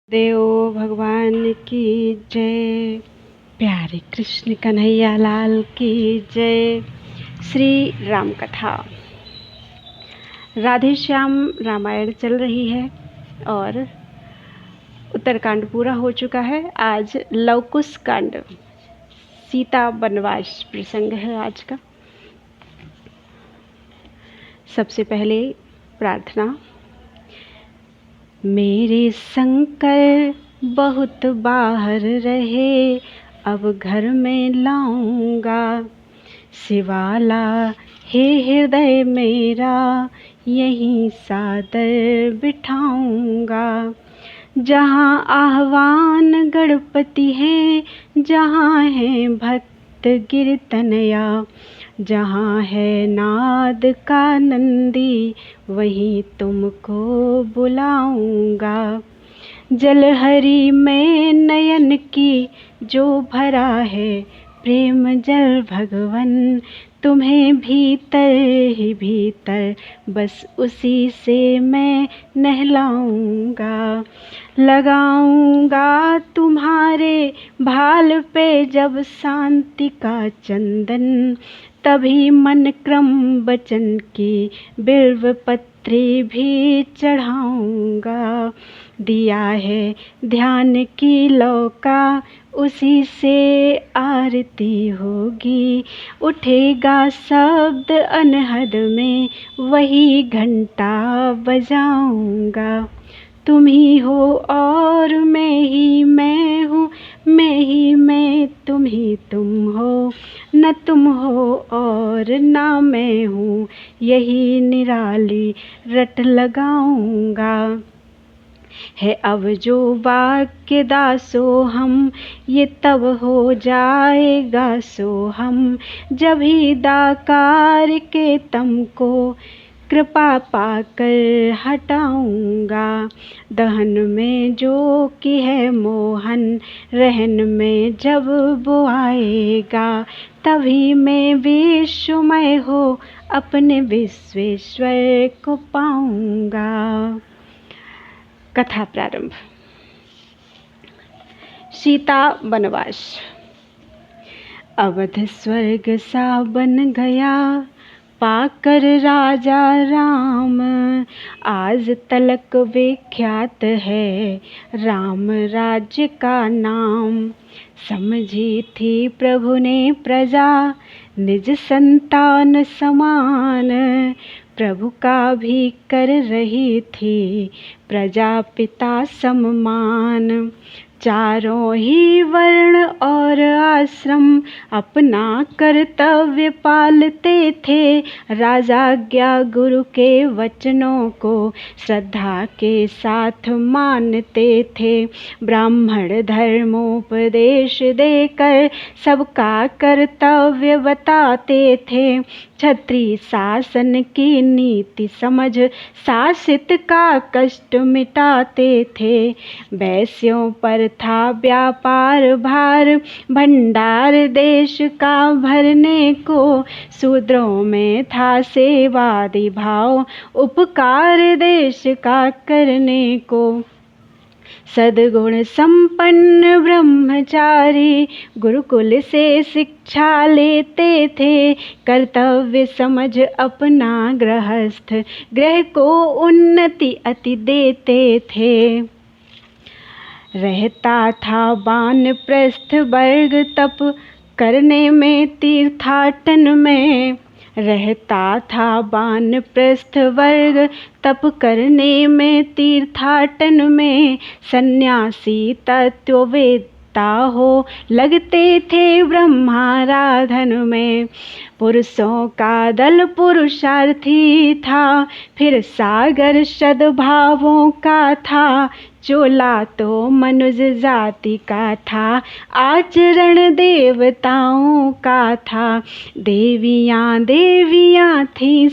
देव भगवान की जय। प्यारे कृष्ण कन्हैया लाल की जय। श्री राम कथा राधे श्याम रामायण चल रही है और उत्तरकांड पूरा हो चुका है। आज लवकुश कांड सीता वनवास प्रसंग है आज का। सबसे पहले प्रार्थना। मेरे शंकर बहुत बाहर रहे, अब घर में लाऊंगा शिवाला। हे हृदय मेरा यहीं सादर बिठाऊंगा। जहाँ आह्वान गणपति है, जहाँ है भक्त कीर्तनया, जहाँ है नाद का नंदी वहीं तुमको बुलाऊंगा। जलहरी में नयन की जो भरा है प्रेम जल भगवन, तुम्हें भीतर ही भीतर बस उसी से मैं नहलाऊंगा। लगाऊंगा तुम्हारे भाल पे जब शांति का चंदन, तभी मन क्रम बचन की बिल्व पत्री भी चढ़ाऊंगा। दिया है ध्यान की लौका, उसी से आरती होगी। उठेगा शब्द अनहद में, वही घंटा बजाऊंगा। तुम ही हो और मैं ही मैं हूँ, मैं ही मैं तुम ही तुम हो। न तुम हो और ना मैं हूँ, यही निराली रट लगाऊंगा। है अब जो वाक्य दासो हम, ये तब हो जाएगा सो हम, जब ही दाकार के तम को कृपा पाकर हटाऊंगा। दहन में जो की है मोहन, रहन में जब वो आएगा, तभी मैं विश्वमय हो अपने विश्वेश्वर को पाऊंगा। कथा प्रारंभ। सीता वनवास। अवध स्वर्ग सा बन गया पाकर राजा राम, आज तलक विख्यात है राम राज्य का नाम। समझी थी प्रभु ने प्रजा निज संतान समान, प्रभु का भी कर रही थी प्रजा पिता सम्मान। चारों ही वर्ण और आश्रम अपना कर्तव्य पालते थे, राजाज्ञा गुरु के वचनों को श्रद्धा के साथ मानते थे। ब्राह्मण धर्मोपदेश देकर सबका कर्तव्य बताते थे, क्षत्रिय शासन की नीति समझ शासित का कष्ट मिटाते थे। वैश्यों पर था व्यापार भार, भंडार देश का भरने को, शूद्रों में था सेवादि भाव, उपकार देश का करने को। सद्गुण संपन्न ब्रह्मचारी गुरुकुल से शिक्षा लेते थे, कर्तव्य समझ अपना गृहस्थ गृह को उन्नति अति देते थे। रहता था वानप्रस्थ वर्ग तप करने में तीर्थाटन में, रहता था वानप्रस्थ वर्ग तप करने में तीर्थाटन में। सन्यासी तत्ववेत्ता हो लगते थे ब्रह्माराधन में, पुरुषों का दल पुरुषार्थी था, फिर सागर सद्भावों का था। चोला तो मनुष्य जाति का था, आचरण देवताओं का था। देवियाँ देवियाँ थी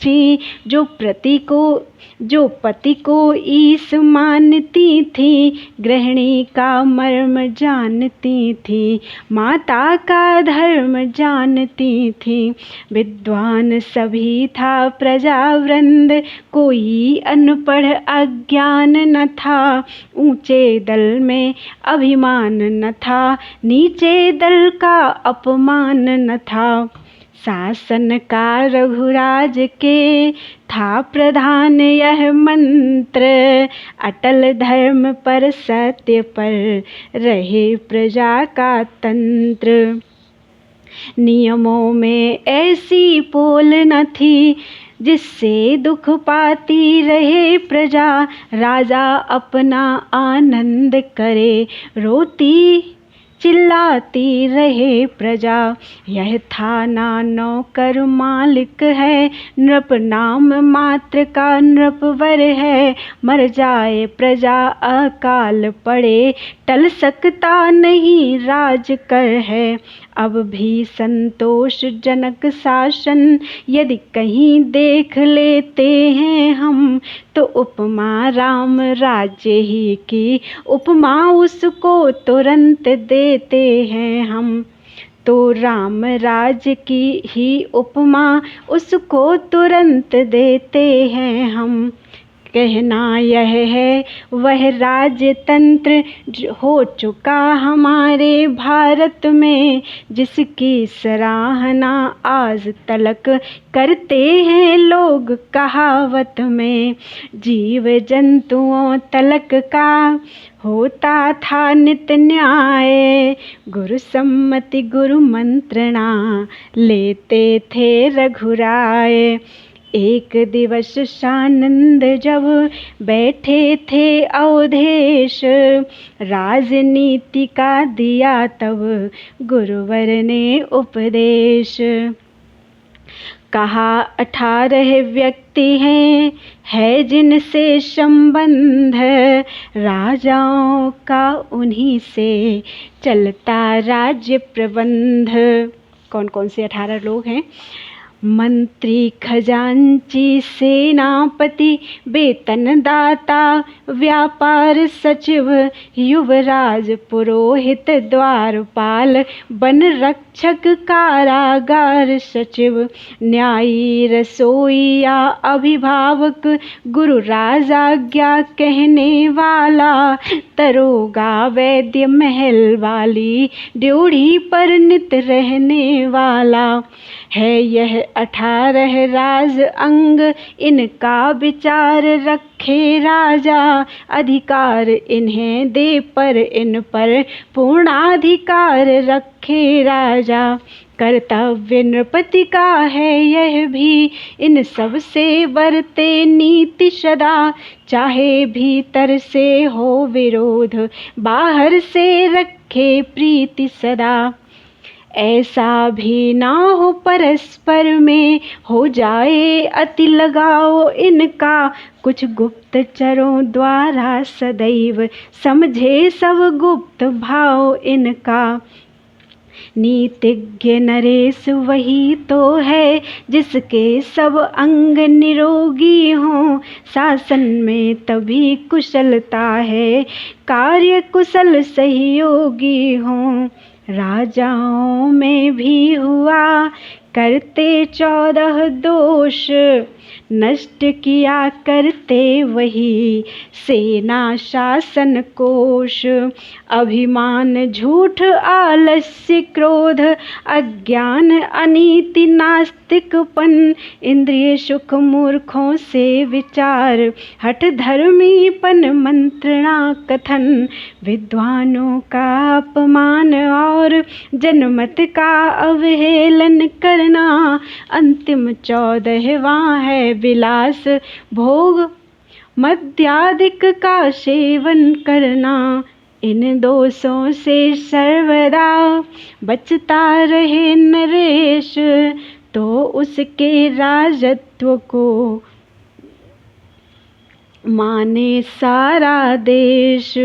बच्ची जो पति को ईश मानती थी, गृहिणी का मर्म जानती थी, माता का धर्म जानती थी। विद्वान सभी था प्रजावृंद, कोई अनपढ़ अज्ञान न था। ऊंचे दल में अभिमान न था, नीचे दल का अपमान न था। शासन का रघुराज के था प्रधान यह मंत्र, अटल धर्म पर सत्य पर रहे प्रजा का तंत्र। नियमों में ऐसी पोल न थी, जिससे दुख पाती रहे प्रजा। राजा अपना आनंद करे, रोती चिल्लाती रहे प्रजा। यह था ना नौकर मालिक है, नृप नाम मात्र का नृपवर है। मर जाए प्रजा अकाल पड़े, टल सकता नहीं राज कर है। अब भी संतोषजनक शासन यदि कहीं देख लेते हैं हम, तो उपमा राम राज्य ही की उपमा उसको तुरंत देते हैं हम। तो राम राज्य की ही उपमा उसको तुरंत देते हैं हम। कहना यह है वह राजतंत्र हो चुका हमारे भारत में, जिसकी सराहना आज तलक करते हैं लोग कहावत में। जीव जंतुओं तलक का होता था नित न्याय, गुरु सम्मति गुरु मंत्रणा लेते थे रघुराय। एक दिवस सानंद जब बैठे थे अवधेश, राजनीति का दिया तब गुरुवर ने उपदेश। कहा 18 व्यक्ति हैं, है जिनसे संबंध, राजाओं का उन्हीं से चलता राज्य प्रबंध। कौन कौन से 18 लोग हैं? मंत्री, खजांची, सेनापति, वेतनदाता, व्यापार सचिव, युवराज, पुरोहित, द्वारपाल, वन रक्षक, कारागार सचिव, न्यायी, रसोइया, अभिभावक, गुरु राजाज्ञा कहने वाला, दरोगा, वैद्य, महल वाली, ड्योढ़ी पर नित रहने वाला। है यह 18 राज अंग, इनका विचार रखे राजा। अधिकार इन्हें दे पर इन पर पूर्णाधिकार रखे राजा। कर्तव्य नृपति का है यह भी, इन सब से बरते नीति सदा। चाहे भीतर से हो विरोध, बाहर से रखे प्रीति सदा। ऐसा भी ना हो परस्पर में, हो जाए अति लगाओ इनका। कुछ गुप्तचरों द्वारा सदैव समझे सब गुप्त भाव इनका। नीतिज्ञ नरेश वही तो है, जिसके सब अंग निरोगी हों। शासन में तभी कुशलता है, कार्य कुशल सहयोगी हों। राजाओं में भी हुआ करते 14 दोष, नष्ट किया करते वही सेना शासन कोश। अभिमान, झूठ, आलस्य, क्रोध, अज्ञान, अनीति, नास्तिकपन, इंद्रिय सुख, मूर्खों से विचार, हठ धर्मीपन, मंत्रणा कथन, विद्वानों का अपमान और जनमत का अवहेलन करना। अंतिम 14वां है विलास भोग, मद्यादिक का सेवन करना। इन दोषों से सर्वदा बचता रहे नरेश, तो उसके राजत्व को माने सारा देश।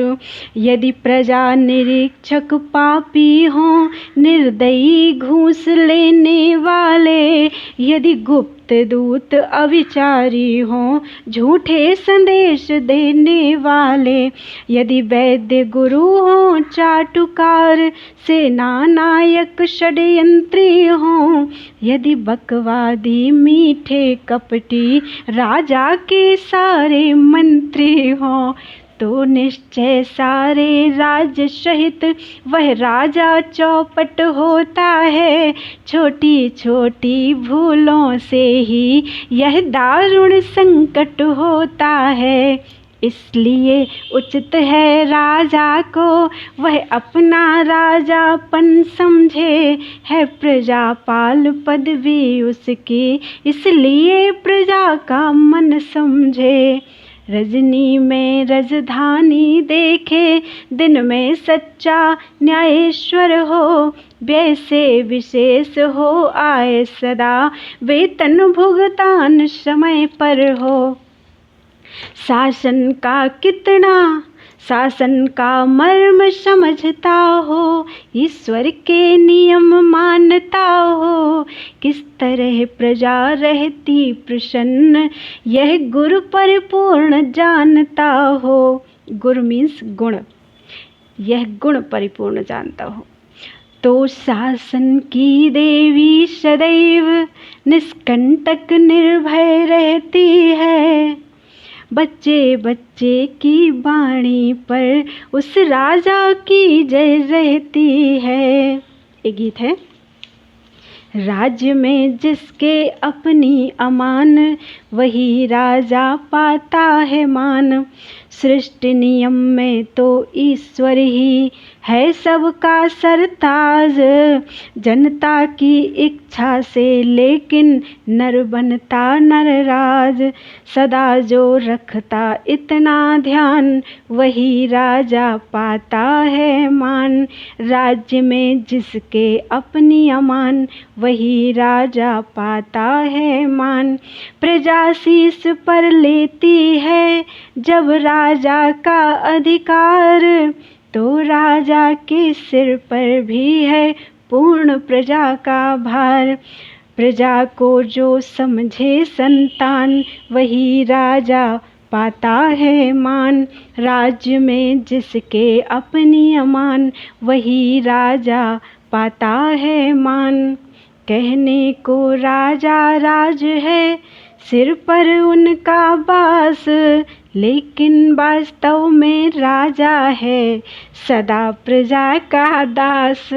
यदि प्रजा निरीक्षक पापी हों, निर्दयी घूस लेने वाले, यदि गुप्त चित्तदूत अविचारी हों, झूठे संदेश देने वाले। यदि वैद्य गुरु हों चाटुकार, सेना नायक षड्यंत्री हों। यदि बकवादी मीठे कपटी, राजा के सारे मंत्री हों। तो निश्चय सारे राज्य सहित वह राजा चौपट होता है। छोटी छोटी भूलों से ही यह दारुण संकट होता है। इसलिए उचित है राजा को वह अपना राजापन समझे। है प्रजापाल पदवी उसकी, इसलिए प्रजा का मन समझे। रजनी में राजधानी देखे, दिन में सच्चा न्यायेश्वर हो। व्यय से विशेष हो आए सदा, वेतन भुगतान समय पर हो। शासन का मर्म समझता हो, ईश्वर के नियम मानता हो। किस तरह प्रजा रहती प्रसन्न, यह गुरु परिपूर्ण जानता हो। गुरु मीन्स गुण, यह गुण परिपूर्ण जानता हो। तो शासन की देवी सदैव निष्कंटक निर्भय रहती है। बच्चे बच्चे की वाणी पर उस राजा की जय रहती है। एक गीत है। राज्य में जिसके अपनी अमान, वही राजा पाता है मान। सृष्टि नियम में तो ईश्वर ही है सबका सरताज। जनता की इच्छा से लेकिन नर बनता नरराज। सदा जो रखता इतना ध्यान, वही राजा पाता है मान। राज्य में जिसके अपनी अमान, वही राजा पाता है मान। प्रजा शीश पर लेती है जब राजा का अधिकार, तो राजा के सिर पर भी है पूर्ण प्रजा का भार। प्रजा को जो समझे संतान, वही राजा पाता है मान। राज्य में जिसके अपनी अमान, वही राजा पाता है मान। कहने को राजा राज है, सिर पर उनका वास, लेकिन वास्तव में राजा है सदा प्रजा का दास।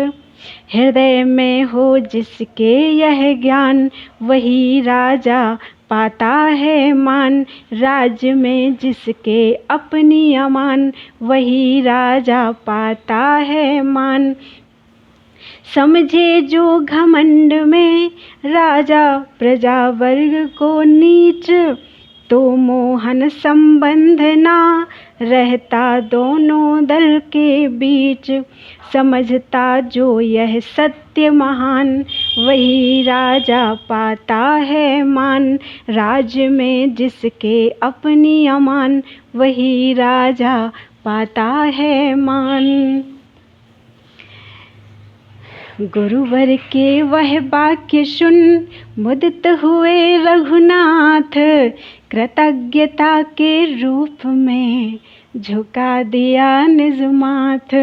हृदय में हो जिसके यह ज्ञान, वही राजा पाता है मान। राज्य में जिसके अपनी अमान, वही राजा पाता है मान। समझे जो घमंड में राजा प्रजा वर्ग को नीच, तो मोहन संबंध ना रहता दोनों दल के बीच। समझता जो यह सत्य महान, वही राजा पाता है मान। राज्य में जिसके अपनी अमान, वही राजा पाता है मान। गुरुवर के वह वाक्य सुन मुदित हुए रघुनाथ। कृतज्ञता के रूप में झुका दिया निज माथ।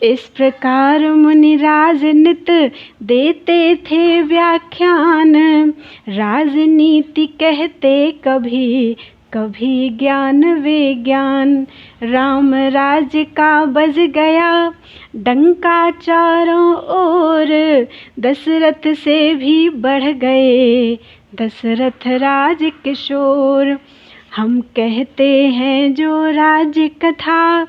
इस प्रकार मुनि राजनित देते थे व्याख्यान। राजनीति कहते कभी कभी ज्ञान विज्ञान। राम राज्य का बज गया डंका चारों ओर। दशरथ से भी बढ़ गए दशरथ राज किशोर। हम कहते हैं जो राज्य कथा,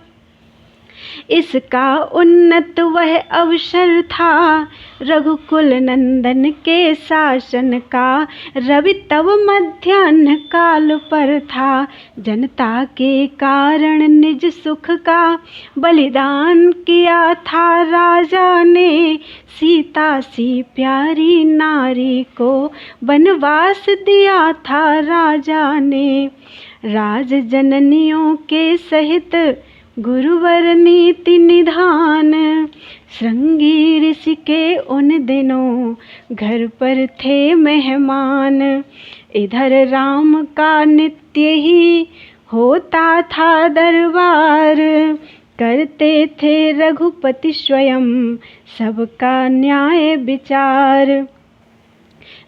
इसका उन्नत वह अवसर था। रघुकुल नंदन के शासन का रवि तब मध्याह्न काल पर था। जनता के कारण निज सुख का बलिदान किया था राजा ने। सीता सी प्यारी नारी को वनवास दिया था राजा ने। राज जननियों के सहित गुरुवर नीति निधान। श्रृंगी ऋषि के उन दिनों घर पर थे मेहमान। इधर राम का नित्य ही होता था दरबार। करते थे रघुपति स्वयं सबका न्याय विचार।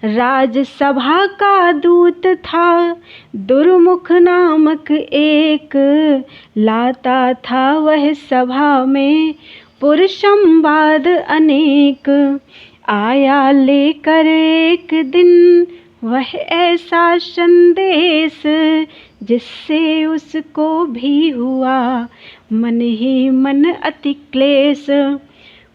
राजसभा का दूत था दुर्मुख नामक एक। लाता था वह सभा में पुरुषंवाद अनेक। आया लेकर एक दिन वह ऐसा संदेश, जिससे उसको भी हुआ मन ही मन अति क्लेश।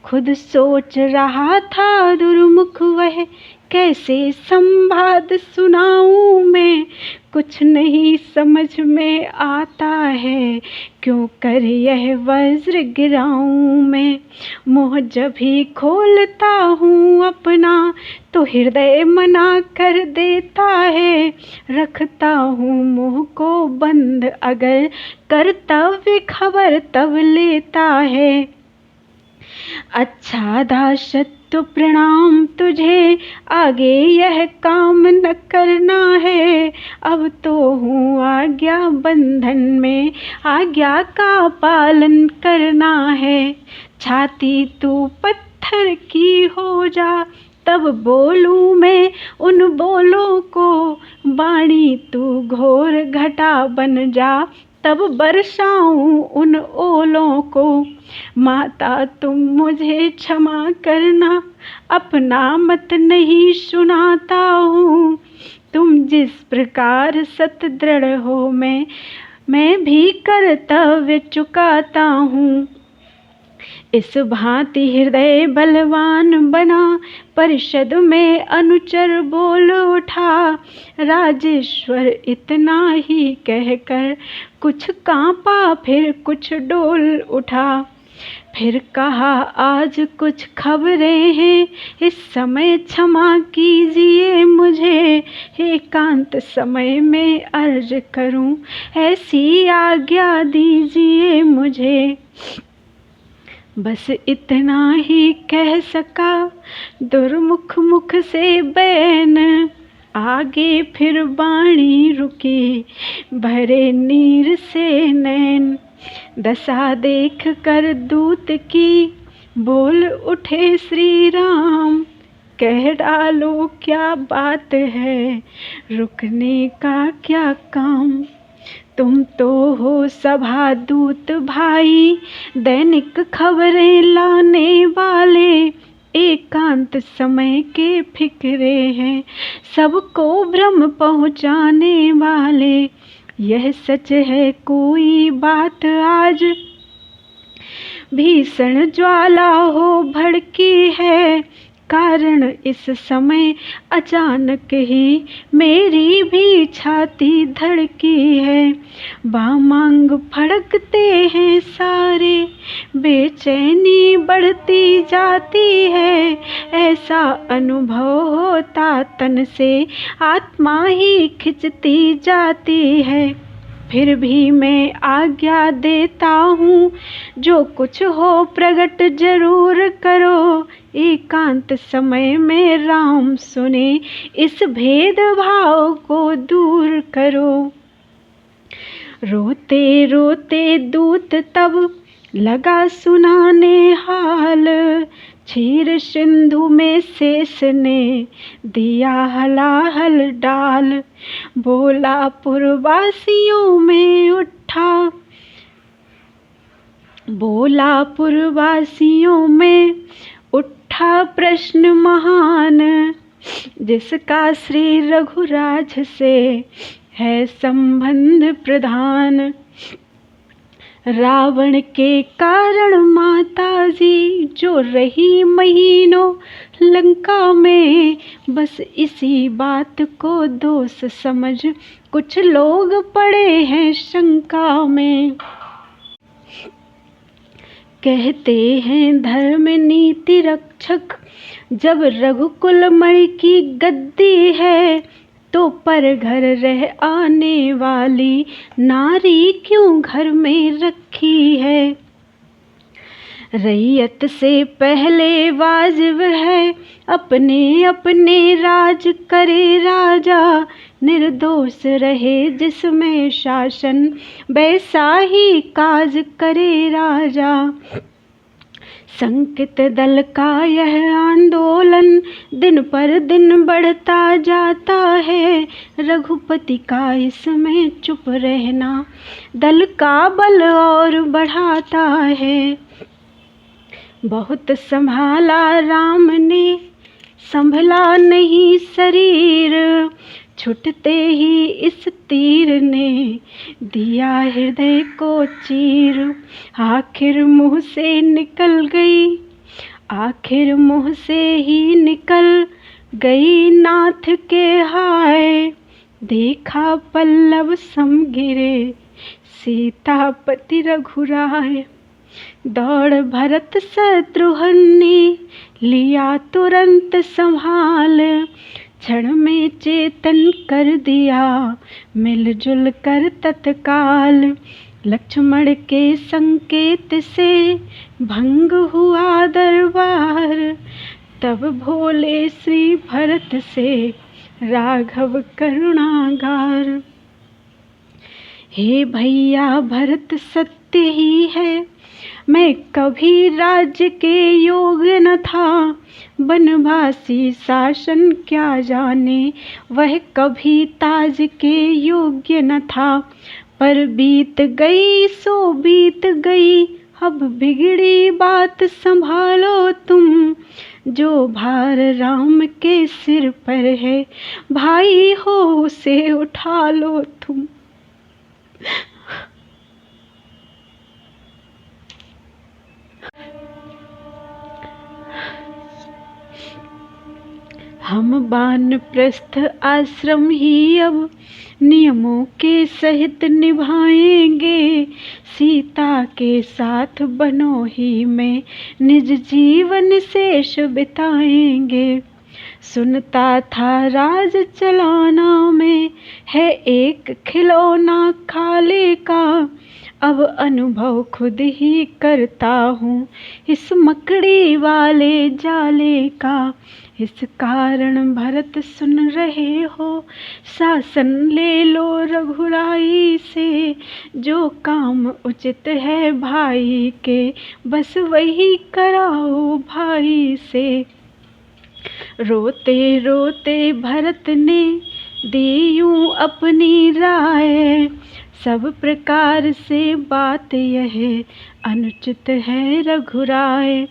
खुद सोच रहा था दुर्मुख वह, कैसे संवाद सुनाऊं मैं। कुछ नहीं समझ में आता है, क्यों कर यह वज्र गिराऊं मैं। मुँह जब भी खोलता हूँ अपना, तो हृदय मना कर देता है। रखता हूँ मुँह को बंद, अगर कर्तव्य खबर तब लेता है। अच्छा दासत्व प्रणाम तुझे, आगे यह काम न करना है। अब तो हूँ आज्ञा बंधन में, आज्ञा का पालन करना है। छाती तू पत्थर की हो जा, तब बोलूँ मैं उन बोलों को। वाणी तू घोर घटा बन जा, तब बरसाऊं उन ओलों को। माता तुम मुझे क्षमा करना, अपना मत नहीं सुनाता हूँ। तुम जिस प्रकार सत दृढ़ हो, मैं भी कर्तव्य चुकाता हूँ। इस भांति हृदय बलवान बना, परिषद में अनुचर बोल उठा। राजेश्वर इतना ही कहकर कुछ कांपा, फिर कुछ डोल उठा। फिर कहा आज कुछ खबरें हैं, इस समय क्षमा कीजिए मुझे। एकांत समय में अर्ज करूं, ऐसी आज्ञा दीजिए मुझे। बस इतना ही कह सका दुर्मुख मुख से बैन। आगे फिर वाणी रुकी, भरे नीर से नैन। दशा देख कर दूत की बोल उठे श्री राम। कह डालो क्या बात है, रुकने का क्या काम। तुम तो हो सभा दूत भाई, दैनिक खबरें लाने वाले। एकांत समय के फिक्रे हैं, सबको भ्रम पहुँचाने वाले। यह सच है कोई बात आज, भीषण ज्वाला हो भड़की है। कारण इस समय अचानक ही मेरी भी छाती धड़की है। बामांग फड़कते हैं सारे, बेचैनी बढ़ती जाती है। ऐसा अनुभव होता तन से, आत्मा ही खिंचती जाती है। फिर भी मैं आज्ञा देता हूँ, जो कुछ हो प्रगट जरूर करो। एकांत समय में राम सुने, इस भेदभाव को दूर करो। रोते रोते दूत तब लगा सुनाने हाल। क्षीर सिंधु में शेष ने दिया हलाहल डाल। बोला पुरवासियों में उठा, बोला पुरवासियों में उठा प्रश्न महान। जिसका श्री रघुराज से है संबंध प्रधान। रावण के कारण माता जी जो रही महीनों लंका में। बस इसी बात को दोष समझ कुछ लोग पड़े हैं शंका में। कहते हैं धर्म नीति रक्षक, जब रघुकुल मणि की गद्दी है। तो पर घर रह आने वाली नारी क्यों घर में रखी है। रैयत से पहले वाजिब है अपने अपने राज करे राजा। निर्दोष रहे जिसमें शासन वैसा ही काज करे राजा। संकित दल का यह आंदोलन दिन पर दिन बढ़ता जाता है। रघुपति का इसमें चुप रहना दल का बल और बढ़ाता है। बहुत संभाला राम ने संभला नहीं शरीर। छुटते ही इस तीर ने दिया हृदय को चीर। आखिर मुँह से निकल गई, आखिर मुँह से ही निकल गई नाथ के हाय। देखा पल्लव सम गिरे सीतापति रघुराय। दौड़ भरत शत्रुघ्न ने लिया तुरंत संभाल। क्षण में चेतन कर दिया मिलजुल कर तत्काल। लक्ष्मण के संकेत से भंग हुआ दरबार। तब भोले श्री भरत से राघव करुणागार। हे भैया भरत सत्य ही है, मैं कभी राज्य के योग्य न था। बनवासी शासन क्या जाने, वह कभी ताज के योग्य न था। पर बीत गई सो बीत गई, अब बिगड़ी बात संभालो तुम। जो भार राम के सिर पर है, भाई हो उसे उठा लो तुम। हम वानप्रस्थ आश्रम ही अब नियमों के सहित निभाएंगे। सीता के साथ बनोही में निज जीवन शेष बिताएंगे। सुनता था राज चलाना में है एक खिलौना खाले का। अब अनुभव खुद ही करता हूँ इस मकड़ी वाले जाले का। इस कारण भरत सुन रहे हो, शासन ले लो रघुराई से। जो काम उचित है भाई के, बस वही कराओ भाई से। रोते रोते भरत ने दी यूं अपनी राय। सब प्रकार से बात यह अनुचित है रघुराय।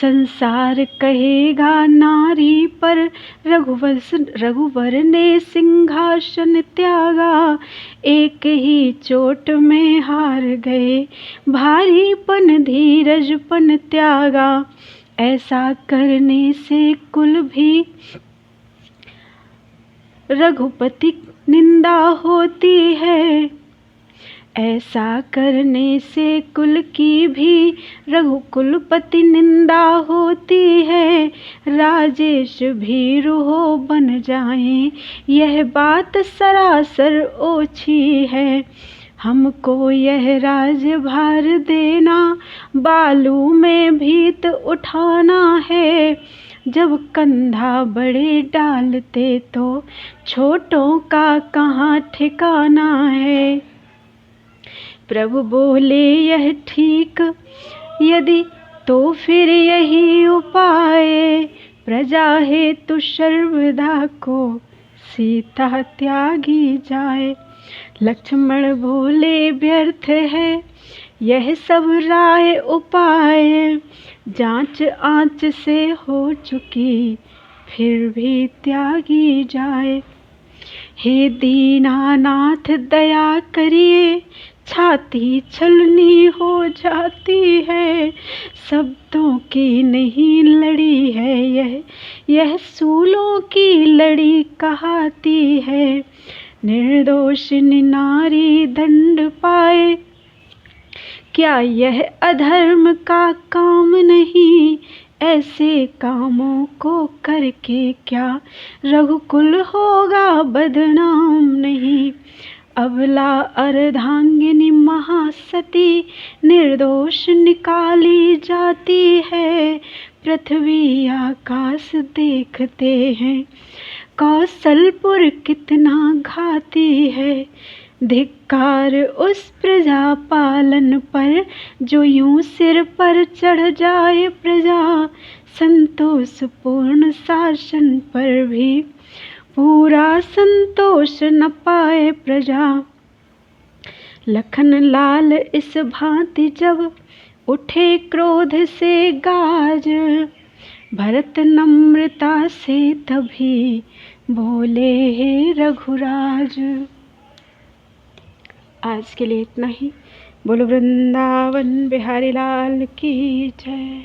संसार कहेगा नारी पर रघुवर ने सिंहासन त्यागा। एक ही चोट में हार गए, भारीपन धीरजपन त्यागा। ऐसा करने से कुल भी रघुपति निंदा होती है। ऐसा करने से कुल की भी रघुकुलपति निंदा होती है। राजेश भीरु हो बन जाएं, यह बात सरासर ओछी है। हमको यह राजभार देना, बालू में भीत उठाना है। जब कंधा बड़े डालते तो छोटों का कहाँ ठिकाना है। प्रभु बोले यह ठीक यदि तो फिर यही उपाय। प्रजा हेतु सर्वदा को सीता त्यागी जाए। लक्ष्मण बोले व्यर्थ है यह सब राय उपाय। जांच आंच से हो चुकी फिर भी त्यागी जाए। हे दीनानाथ दया करिए, छाती छलनी हो जाती है। शब्दों की नहीं लड़ी है यह सूलों की लड़ी कहाती है। निर्दोष नारी दंड पाए, क्या यह अधर्म का काम नहीं। ऐसे कामों को करके क्या रघुकुल होगा बदनाम नहीं। अबला अर्धांगिनी महासती निर्दोष निकाली जाती है। पृथ्वी आकाश देखते हैं कौशलपुर कितना घाती है। धिक्कार उस प्रजा पालन पर जो यूं सिर पर चढ़ जाए प्रजा। संतोष पूर्ण शासन पर भी पूरा संतोष न पाए प्रजा। लखन लाल इस भांति जब उठे क्रोध से गाज। भरत नम्रता से तभी बोले हे रघुराज। आज के लिए इतना ही। बोलो वृंदावन बिहारी लाल की जय।